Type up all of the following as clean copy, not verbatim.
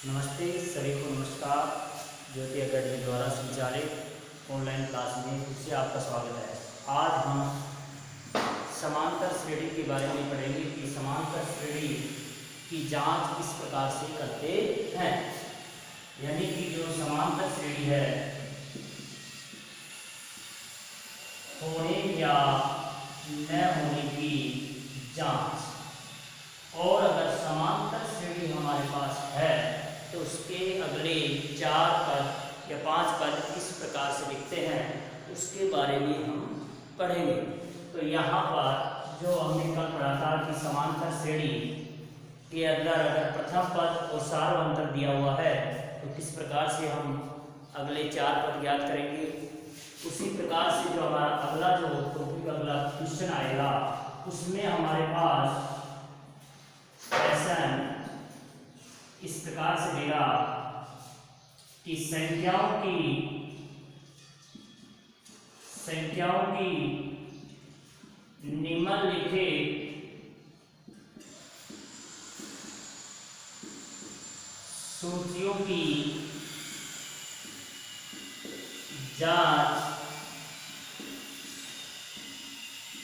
नमस्ते सभी को नमस्कार। ज्योति अकेडमी द्वारा संचालित ऑनलाइन क्लास में फिर से आपका स्वागत है। आज हम समांतर श्रेणी के बारे में पढ़ेंगे कि समांतर श्रेणी की जांच किस प्रकार से करते हैं, यानी कि जो समांतर श्रेणी है होने या न होने की जांच। और अगर समांतर श्रेणी हमारे पास है तो उसके अगले 4 पद या 5 पद किस प्रकार से लिखते हैं उसके बारे में हम पढ़ेंगे। तो यहाँ पर जो हमने कल पढ़ा था कि समांतर श्रेणी के अंदर अगर प्रथम पद और सार्वअंतर दिया हुआ है तो किस प्रकार से हम अगले 4 पद ज्ञात करेंगे। उसी प्रकार से जो हमारा अगला जो टॉपिक अगला क्वेश्चन आएगा उसमें हमारे पास क्वेश्चन इस प्रकार से देगा कि संख्याओं की निम्नलिखित सूचियों की जांच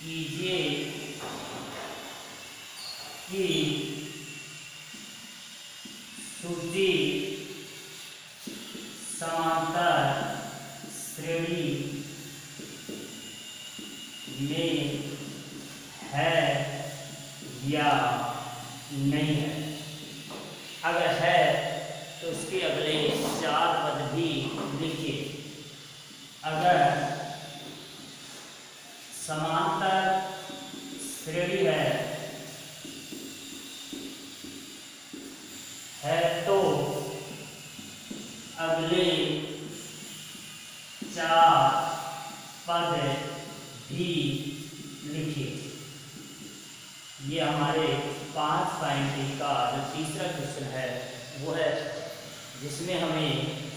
कीजिए कि सूची समांतर श्रेणी में है या नहीं है। अगर है तो उसके अगले 4 पद भी लिखिए। अगर समांतर श्रेणी है तो अगले 4 पद भी लिखिए। ये हमारे 5.1 का जो तीसरा क्वेश्चन है वो है जिसमें हमें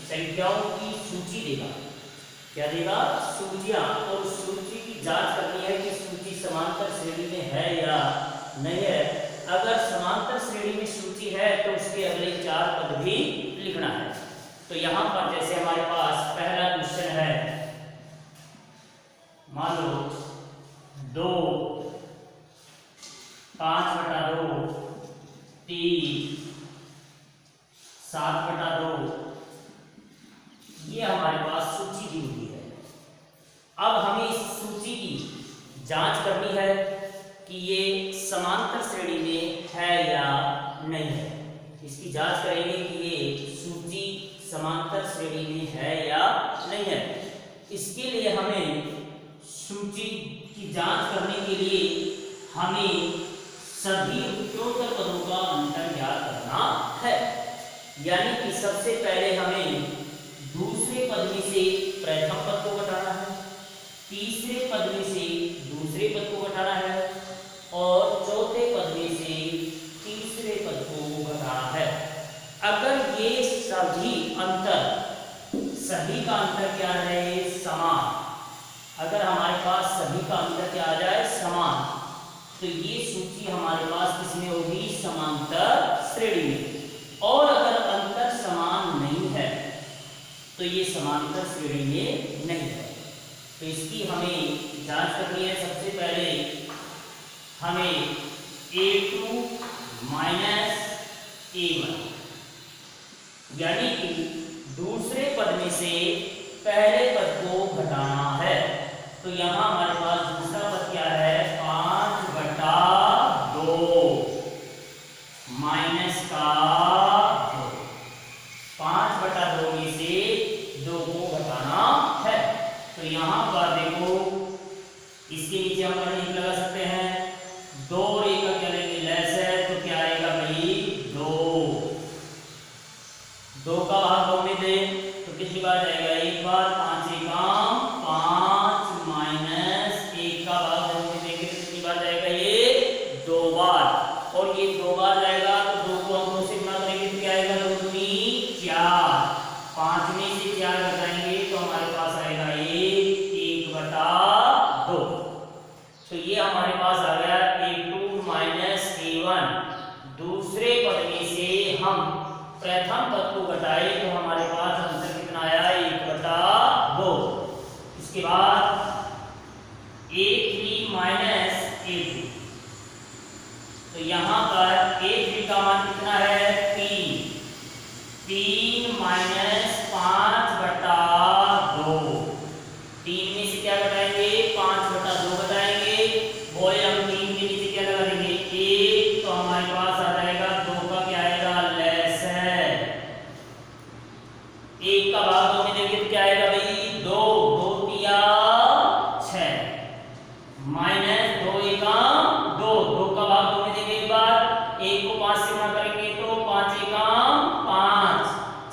संख्याओं की सूची देगा। क्या देगा? सूचियां। और सूची की जांच करनी है कि सूची समांतर श्रेणी में है या नहीं है। अगर समांतर श्रेणी में सूची है तो उसके अगले 4 पद भी लिखना है। तो यहाँ पर जैसे हमारे पास पहला क्वेश्चन है, मान लो 2 5/2 3 7/2 ये हमारे पास सूची दी हुई है। अब हमें इस सूची की जांच करनी है कि ये समांतर श्रेणी में है या नहीं है। इसकी जांच करेंगे कि ये सूची समांतर श्रेणी में है या नहीं है। इसके लिए हमें सूची की जांच करने के लिए हमें सभी उत्तरोत्तर पदों का अंतर ज्ञात करना है। यानी कि सबसे पहले हमें दूसरे पद में से प्रथम पद को घटाना है, तीसरे पद में से दूसरे पद को घटाना है और चौथे पद में से तीसरे पद को घटाना है। अगर ये सभी का अंतर क्या है? समान। अगर हमारे पास सभी का अंतर क्या आ जाए? समान, तो ये सूची हमारे पास किसमें होगी? समांतर श्रेणी में। और अगर अंतर समान नहीं है तो ये समांतर श्रेणी में नहीं है। तो इसकी हमें जांच करनी है। सबसे पहले हमें A2 - A1 यानी कि दूसरे पद में से पहले पद को घटाना है। तो यहाँ हमारे पास दूसरा पद क्या है? 5/2 माइनस का 2। 5/2 में से 2 को घटाना है। तो यहाँ पर देखो इसके नीचे हम लिख लगा सकते हैं। 2 और 1 का क्या लेंगे? लेस है तो क्या आएगा भाई? 2 का भाग 2 में दे तो कितनी बार जाएगा? 1 बार। 5 1 5 माइनस 1 का भाग 2 में देंगे तो कितनी बार जाएगा? ये 2 बार। और ये 2 बार जाएगा तो 2 को हम 2 से गुणा करेंगे तो क्या आएगा? 2 दूनी 4। 5 में से 4 घटाएंगे तो हमारे पास आएगा 1/2। तो ये हमारे पास आ गया A2 - A1। दूसरे पद में से हम प्रथम पद को घटाए तो हमारे पास आंसर कितना आया 1/2। इसके बाद a3 माइनस a3, तो यहाँ पर a3 का मान कितना है 3 माइनस 5/2। 3 में से क्या घटाएंगे 5/2 घटाएंगे, बोले हम 3 के नीचे क्या लगा देंगे 1, तो हमारे पास आ जाएगा 2 का क्या आएगा लेस है। 1 का भाग 2 में देंगे तो क्या आएगा भाई 2, 2 तिया 6 माइनस 2 एका 2, 2 का भाग 2 में देंगे एक बार, 1 को 5 से गुणा करेंगे तो 5 एका 5,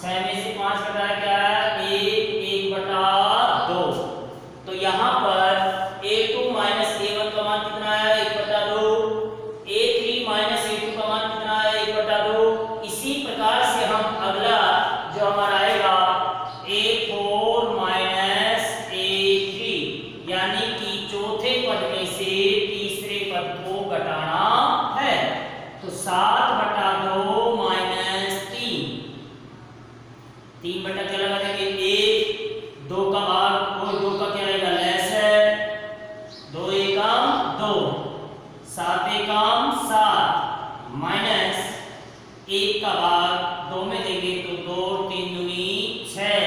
6 में से 5 घटाया क्या है 1/2। तो यहाँ पर a2 माइनस a1 का मान कितना है 1/2, a3 माइनस a2 का मान कितना है 1/2। इसी प्रकार से हम अगला जो हमारा आएगा a4 माइनस a3, यानी कि चौथे पद में से तीसरे पद को घटाना है। तो 7/2 माइनस 3 बटा क्या लगा देंगे 1, 2 का भाग और 2 का क्या रहेगा लेस है, 2 एकम 2, 7 एकम 7 माइनस 1 का भाग 2 में देंगे तो 2, 3 दूनी 6,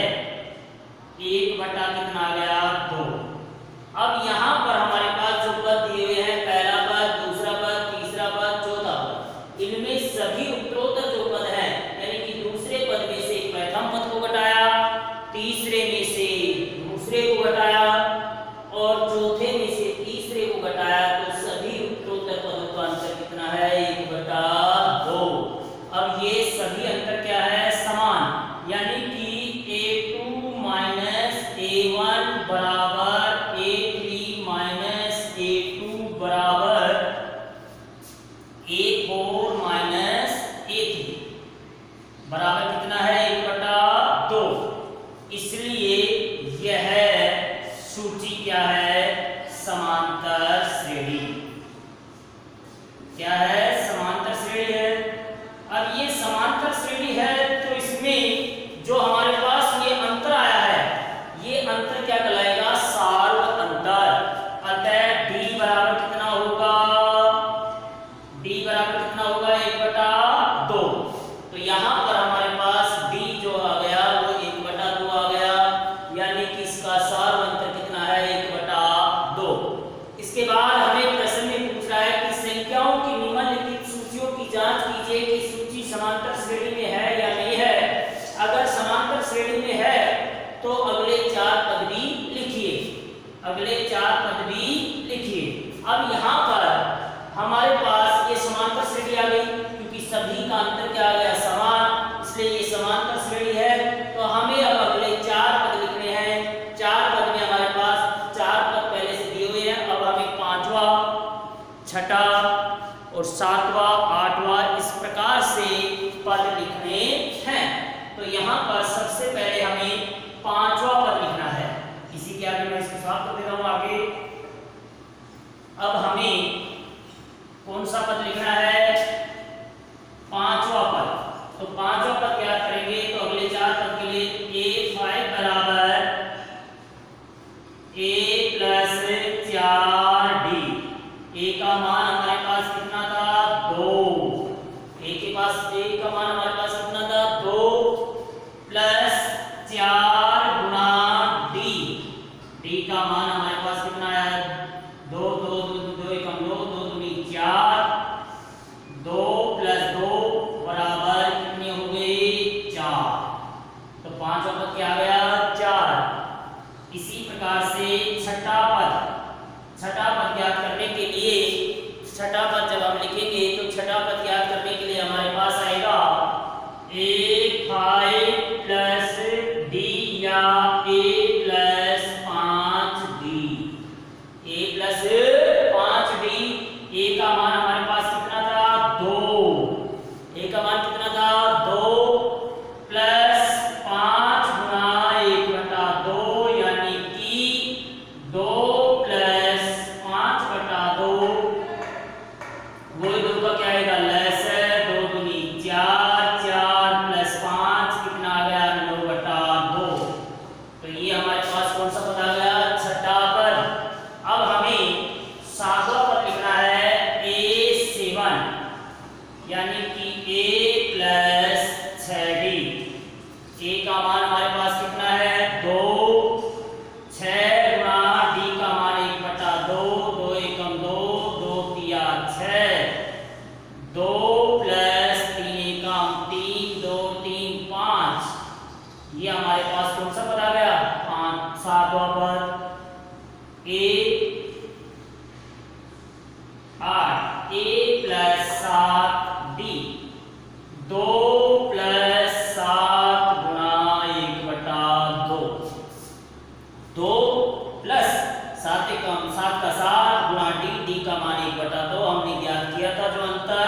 1 बटा कितना आ गया 2। अब यहाँ पर हमारे पास जो पद दिए हुए हैं पहला पद, दूसरा पद, तीसरा पद, चौथा पद, इनमें सभी उत्तरोत्तर जो पद हैं यानी कि दूसरे पद में से प्रथम पद को घटाया, तीसरे में से दूसरे को घटाया और चौथे में से तीसरे को घटाया, तो सभी उत्तरोत्तर पदों का अंतर कितना है 1/2। अब ये सभी अंतर क्या है समान, यानी कि a2 माइनस a1 बराबर a3 माइनस a2 बराबर a4 माइनस a3 बराबर कितना है 1/2। इसलिए यह सूची क्या है समांतर श्रेणी, क्या है समांतर श्रेणी है। अब ये समांतर श्रेणी है तो इसमें जो हमारे पास ये अंतर आया है ये अंतर क्या कहलाएगा सार्व अंतर। अतः d बराबर कितना होगा 1/2। तो यहाँ पर हमारे पास d जो आ गया वो 1/2 आ गया, यानी कि इसका सार्व अंतर कितना है 1/2। इसके बाद हमें प्रश्न में पूछ रहा है कि संख्याओं की निम्नलिखित सूचियों की जांच कीजिए कि सूची समांतर श्रेणी में है या नहीं है। अगर समांतर श्रेणी में है तो अगले 4 पद भी लिखिए, अगले 4 पद भी लिखिए। अब यहाँ पर हमारे पास ये समांतर श्रेणी आ गई क्योंकि सभी का अंतर क्या आ गया समान, इसलिए ये समांतर श्रेणी है। तो हमें अब अगले 4 पद लिखने हैं। 4 पद में हमारे पास 4 पद पहले से दिए हुए हैं, अब हमें 5वां, 6ठा और 7वां, 8वां इस प्रकार से पद लिखने हैं। तो यहाँ पर सबसे पहले हमें 5वां पद लिखना है। इसी के आगे मैं इसको साफ कर देता हूँ आगे। अब हमें कौन सा पद लिखना है 5वां पद। तो 5वां पद क्या करेंगे तो अगले 4 पद के लिए a5 बराबर a प्लस 4d। a का मान हमारे पास कितना था 2, a के पास a का मान हमारे पास कितना था 2 प्लस 4 गुना d। d का मान हमारे पास कितना है 2, 2, 2, 2 एकम 2, 2 दूनी 4 प्लस 6d। a का मान हमारे पास कितना है 2, 6 गुणा d का मान 1/2, 2 एकम 2, 2 तिया 6, 2 प्लस 3 एकम 3, 2 3 5। ये हमारे पास कौन सा पद आ गया 5 7वां पद। a 8, a plus 7d, 2 plus 7 गुणा 1/2, 2 प्लस 7 एकम 7 का 7 गुणा d का मान 1/2 हमने ज्ञात किया था। जो अंतर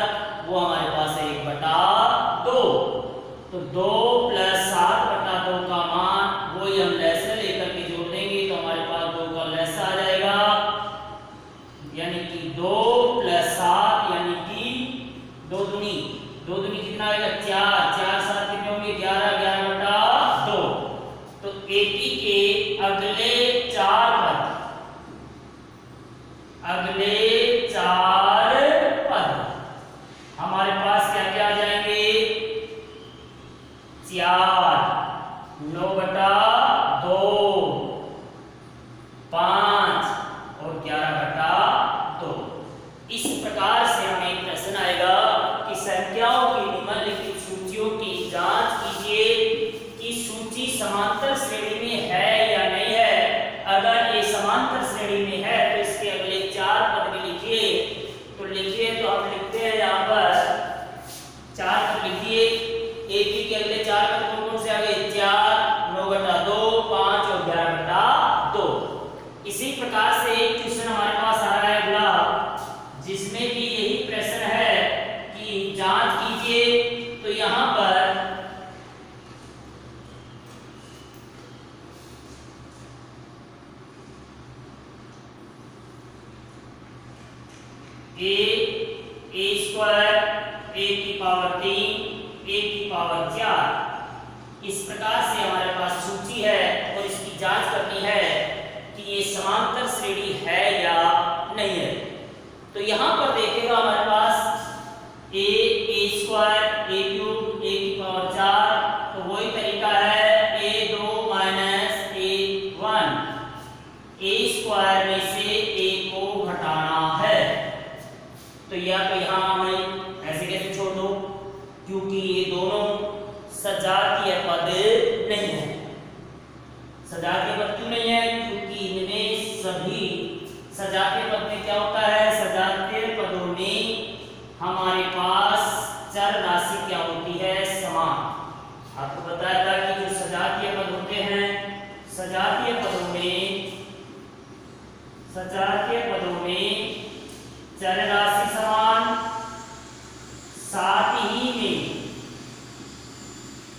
वो हमारे पास है 1/2। तो 2 प्लस 7/2 का मान वही हम लैसा लेकर के जोड़ देंगे तो हमारे पास 2 का लैसा आ जाएगा, यानी कि 2 प्लस 7 यानी कि 2 दूनी कितना आएगा 4, 4 7 कितने होंगे 11, 11/2। तो AP के अगले 4 पद हमारे पास क्या क्या आ जाएंगे 4, 9/2, 5 और 11/2। इस प्रकार से हमें प्रश्न आएगा कि संख्याओं की निम्नलिखित सूचियों की जांच कीजिए कि सूची समांतर श्रेणी में है या नहीं है। अगर ये समांतर श्रेणी में है तो इसके अगले 4 पद भी लिखिए। तो लिखिए, तो हम लिखते हैं यहाँ पर 4 पद लिखिए। AP के अगले 4 पद कौन से आ गए 4, 9/2, 5 और 11/2। इसी प्रकार से एक क्वेश्चन हमारे पास आ रहा है अगला, जिसमें भी यही प्रश्न है कि जांच कीजिए। तो यहाँ पर a स्क्वायर a की पावर 3 a की पावर 4 इस प्रकार से हमारे पास सूची है और इसकी जांच करनी है कि ये समांतर श्रेणी है या नहीं है। तो यहाँ पर देखेगा हमारे पास a square a cube a की पावर 4, तो वही तरीका है a2 minus a1, a square में से a को घटाना है। तो या तो यहाँ हमें ऐसे कैसे छोड़ दो, क्योंकि ये दोनों सजातीय पद नहीं है। सजातीय पद क्यों नहीं है, क्योंकि इनमें सभी सजातीय पद में क्या होता है, सजातीय पदों में हमारे पास चर राशि क्या होती है समान। आपको बताया था कि जो सजातीय पद होते हैं, सजातीय पदों में चर राशि समान, साथ ही में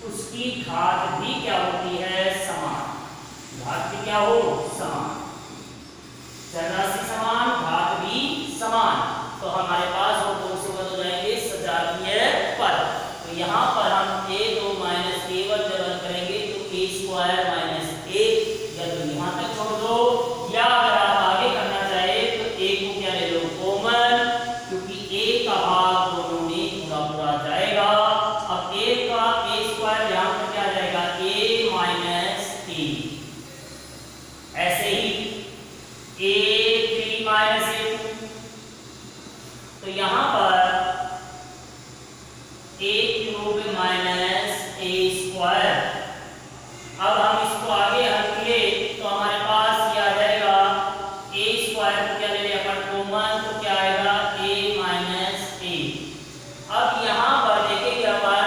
उसकी घात भी क्या होती है समान। घात भी क्या हो समान, चर राशि समान, घात भी समान। तो हमारे पास वो कौन से पद हो जाएंगे सजातीय पद। तो यहाँ पर हम a2 माइनस a1 जब रद्द करेंगे तो a स्क्वायर माइनस a, या तो यहाँ तक छोड़ दो, या अगर आप आगे करना चाहे तो a को क्या ले लो कॉमन, क्योंकि a का भाग दोनों में पूरा जाएगा। अब a का a स्क्वायर यहाँ पर क्या जाएगा a माइनस a। ऐसे ही a3 माइनस a2, तो यहाँ पर a cube minus a square. अब हम इसको आगे हल किए तो हमारे पास क्या आ जाएगा a स्क्वायर को क्या ले लिया अपन कॉमन, तो क्या आएगा a माइनस a। अब यहाँ पर देखेंगे अपन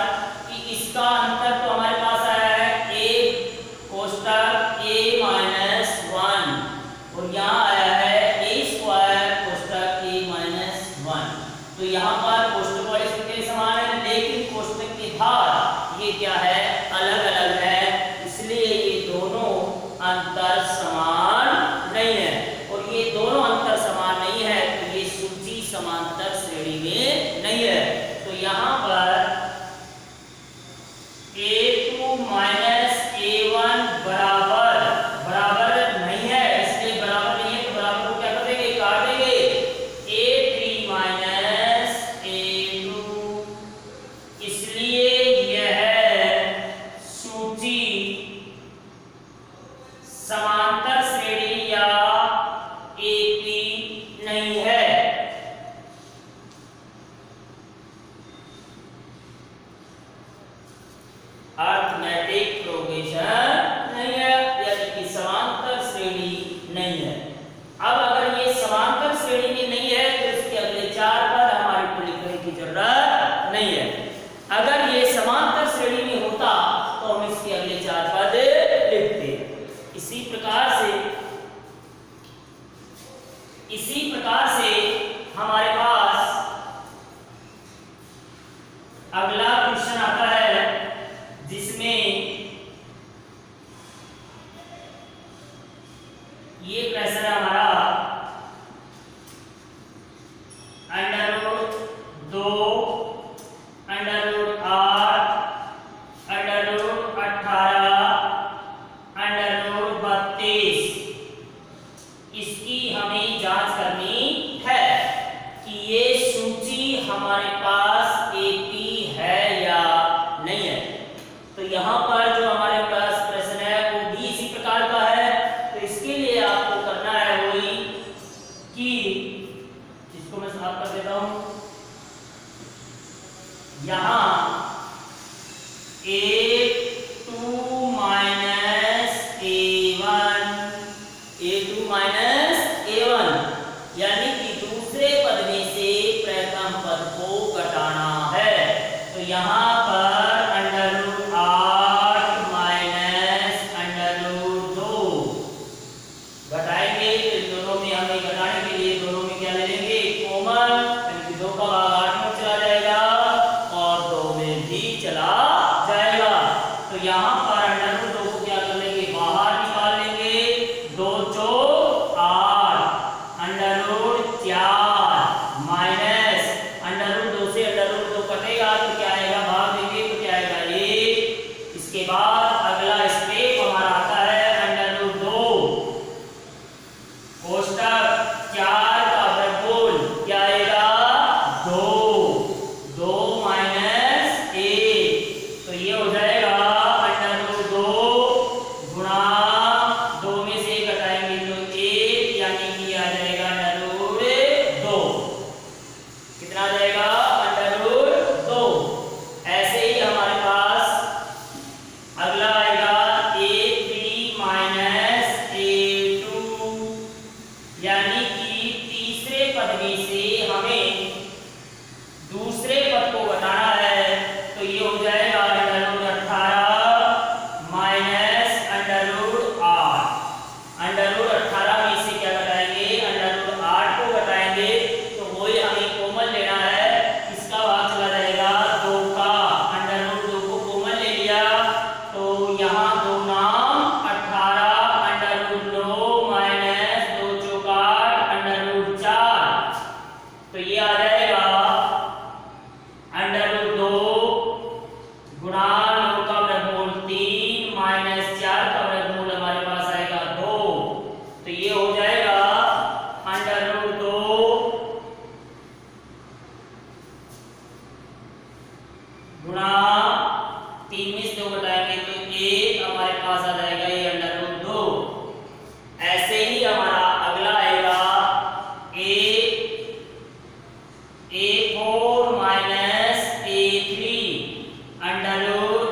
कि इसका अंतर तो हमारे पास आया है a कोष्टक a माइनस 1 और यहाँ आया है a स्क्वायर कोष्टक a माइनस 1। तो यहाँ पर कोष्टक वाले सूत्र समान है, लेकिन कोष्टक की धार ये क्या है अलग अलग है, इसलिए ये दोनों अंतर समान नहीं है। और ये दोनों अंतर समान नहीं है तो ये सूची समांतर श्रेणी में नहीं है। तो यहाँ पर a2 माइनस a1 बराबर नहीं है, इसलिए बराबर नहीं है तो बराबर को क्या कर देंगे काट देंगे। a3 माइनस a2, इसलिए अर्थमेटिक प्रोग्रेशन नहीं है, यानी कि समांतर श्रेणी नहीं है। अब अगर ये समांतर श्रेणी में नहीं है तो इसके अगले 4 पद हमारे को लिखने की जरूरत नहीं है। अगर ये समांतर श्रेणी में होता तो हम इसके अगले 4 पद लिखते। इसी प्रकार से हमारे पास अगला क्वेश्चन आता है, जिसमें ये प्रश्न है हमारा √2 √8 √18 √32 इसकी हमें जांच करनी है कि ये सूची हमारे पास एपी है या नहीं है। तो यहाँ पर जो हमारे पास प्रश्न है वो भी इसी प्रकार का है। तो इसके लिए आपको करना है वही कि इसको मैं समाप्त कर देता हूं। यहाँ A2 A1 यानी कि दूसरे पद में से प्रथम पद को घटाना है। तो यहाँ पर √8 -√2 घटाएंगे। तो इन दोनों में हमें घटाने के लिए दोनों में क्या ले लेंगे, कॉमन, यानी कि 2 का भाग 8 में चला जाएगा और 2 में भी चला जाएगा। तो यहाँ पर √2 को क्या कर लेंगे, बाहर निकाल लेंगे। 2 चौक 8 √4 माइनस √2 से √2 कटेगा तो क्या आएगा, भाग देंगे तो क्या आएगा 1। इसके बाद अगला स्टेप हमारा आता है √2 कोष्टक 4 का वर्गमूल क्या आएगा 2 माइनस 1। तो ये हो जाएगा √2 गुणा 2 में से घटाएंगे तो 1, यानी कि आ जाएगा √2। कितना आ जाएगा √2। ऐसे ही हमारे पास अगला आएगा A3 -A2 यानी कि तीसरे पद में से हमें दूसरे पद को घटाना है। तो ये हो जाएगा √18 माइनस √8 √18 में से क्या घटाएंगे, √8 को घटाएंगे। तो वही हमें कॉमन लेना है, इसका भाग चला जाएगा 2 का। √2 को कॉमन ले लिया तो यहाँ 2 नाम 18 √9 माइनस 2 चौक 8 √4। तो ये आ जाएगा √2 गुणा 9 का वर्गमूल 3 माइनस 4 का वर्गमूल हमारे पास आएगा 2। तो ये हो जाएगा √2 गुणा 3 में से 2 घटाएंगे तो 1 हमारे पास आ जाएगा ये √2। ऐसे ही हमारा अगला आएगा A4 -A3 √8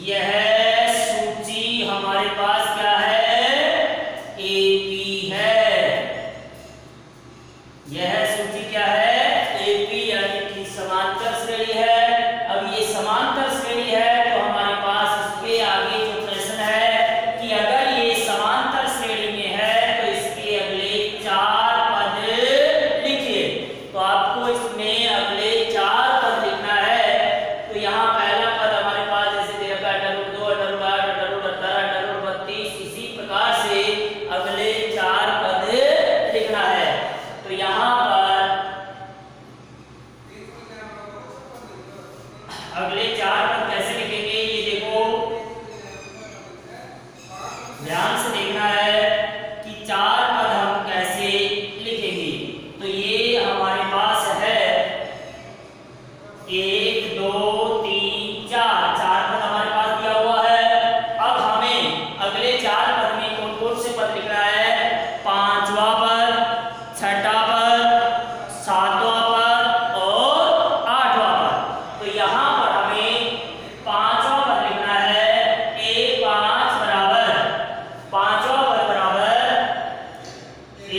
यह सूची हमारे पास क्या है? एपी है। यह सूची क्या है? एपी यानी कि समांतर श्रेणी है। अब ये समांतर श्रेणी है तो हमारे पास इसके आगे जो प्रश्न है कि अगर ये समांतर श्रेणी में है तो इसके अगले 4 पद लिखिए। तो आपको इसमें अगले 4 पद लिखना है। तो यहाँ पहला पद हमारे पास जैसे दे रखा है √2, √8, √18, √32, इसी प्रकार से अगले 4 पद लिखना है। तो यहाँ पर अगले 4 पद कैसे लिखेंगे ये देखो, ध्यान से देखना है कि 4 पद हम कैसे लिखेंगे। तो ये हमारे पास है 1 2 3 4, 4 पद हमारे पास दिया हुआ है। अब हमें अगले 4 पद में कौन कौन से पद लिखना है? 5वां पद, 6ठा पद, 7वां पद और 8वां पद। तो यहाँ पर हमें 5वां पद लिखना है। A5 बराबर 5वां पद बराबर A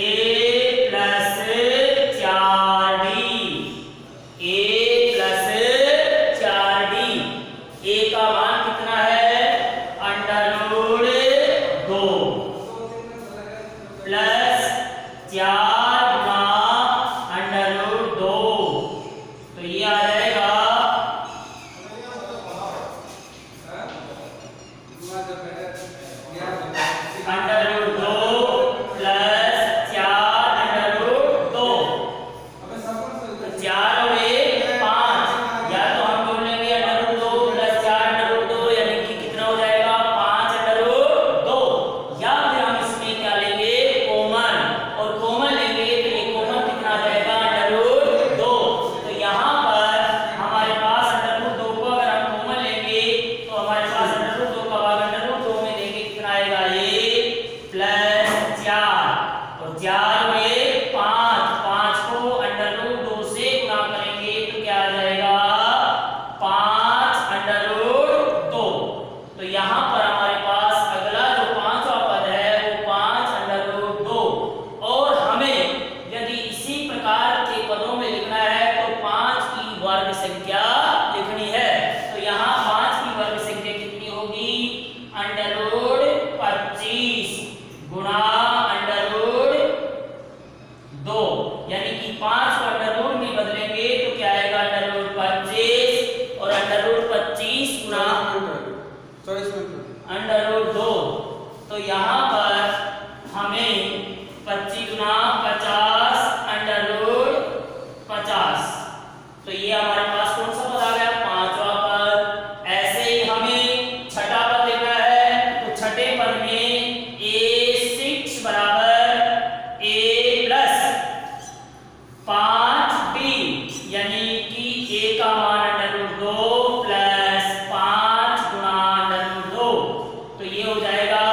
plus 4D, A plus 4D। A का मान कितना है? √2 प्लस 4 गुना √2। तो ये आ जाएगा √2 प्लस 4 √2। 4 और 1 5, या तो हम बोल लेंगे √2 प्लस 4 √2 यानी कि कितना हो जाएगा? 5 √2। या फिर हम इसमें क्या लेंगे? कॉमन, और कॉमन लेंगे तो ये कॉमन कितना आ जाएगा? √2। तो यहाँ पर हमारे पास √2 को अगर हम कॉमन लेंगे तो हमारे पास √2 का भाग √2 में देंगे कितना आएगा? ये प्लस 4 और 4 और 1 5, 5 को √2 से गुणा करेंगे तो क्या आ जाएगा? 5 √2। तो यहाँ पर हमारे पास अगला जो 5वां पद है वो 5 √2। और हमें यदि इसी प्रकार के पदों में लिखना है तो 5 की वर्ग संख्या लिखनी है। तो यहाँ 5 की वर्ग संख्या कितनी होगी? √25 गुणा √2, यानी कि 5 को √2 में बदलेंगे तो क्या आएगा? √25 और √25 गुणा √2। तो यहाँ पर हमें 25 गुना 50 √50। तो ये हमारे पास कौन सा पद आ गया? 5वां पद। ऐसे ही हमें 6ठा पद लिखना है। तो 6ठे पद में A6 बराबर A प्लस 5B, यानी कि A का मान √2 प्लस 5 गुना √2। तो ये हो जाएगा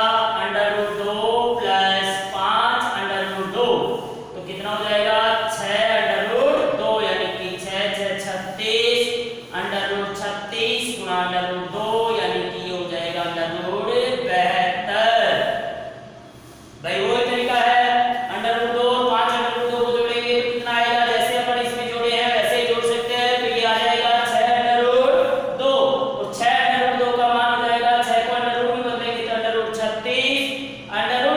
√2 प्लस 5 √2। तो कितना हो जाएगा? 6 √2, यानी कि 6 6 36 √36 गुना √2, यानी कि ये हो जाएगा √72। भाई वो तरीका है। √2 और 5 √2 को जोड़ेंगे तो कितना आएगा? जैसे अपन इसमें जोड़े हैं वैसे ही जोड़ सकते हैं। तो ये आ जाएगा 6 √2 और 6 √2 का मान हो जाएगा 6 को √2 में बदलेंगे तो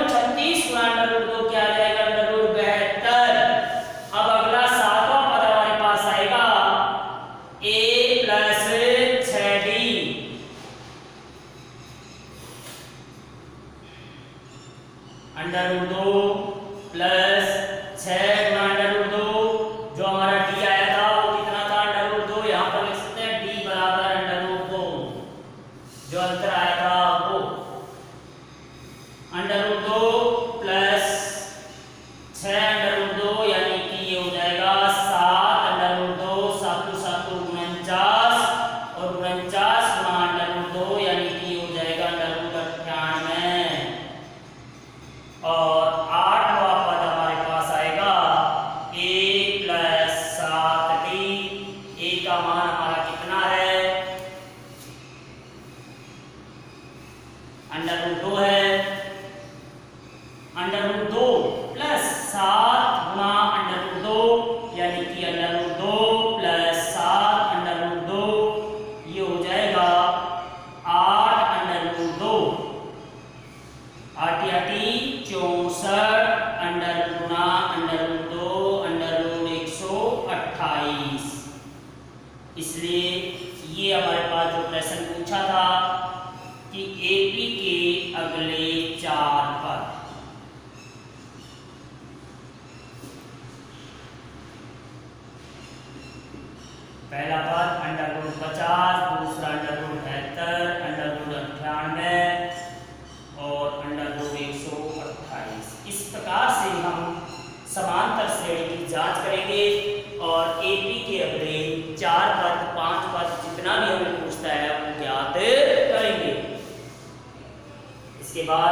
√36 गुना √2 क्या आ जाएगा? √72। अब अगला 7वां पद हमारे पास आएगा A प्लस 6D। √2 प्लस 6 गुना √2, जो हमारा D आया था वो कितना था? √2। यहाँ पर लिख सकते हैं D बराबर √2, जो अंतर आया था वो √2 प्लस 6 √2, यानी कि ये हो जाएगा 7 √2, 7 7 49 और 49 गुना √2, यानी कि ये हो जाएगा √98। और 8वां पद हमारे पास आएगा A प्लस 7D। A का मान हमारा कितना है? अंडर रूट 2 है, अंडर रूट 2 प्लस 7 गुणा अंडर रूट 2 यानी कि under root 2 plus 7 under root 2, ये हो जाएगा 8 अंडर रूट 2, 8 64 अंडर गुणा अंडर रूट 2 अंडर रूट 128। इसलिए ये हमारे पास जो प्रश्न पूछा था कि एपी के अगले 4 पद, पहला पद अंडर रूट 50, दूसरा अंडर रूट 73, अंडर रूट 98 और अंडर रूट 128। इस प्रकार से हम समांतर श्रेणी की जांच करेंगे और एपी के अगले 4 पद 5 पद जितना भी हमें पूछता है वो ज्ञात करेंगे। इसके बाद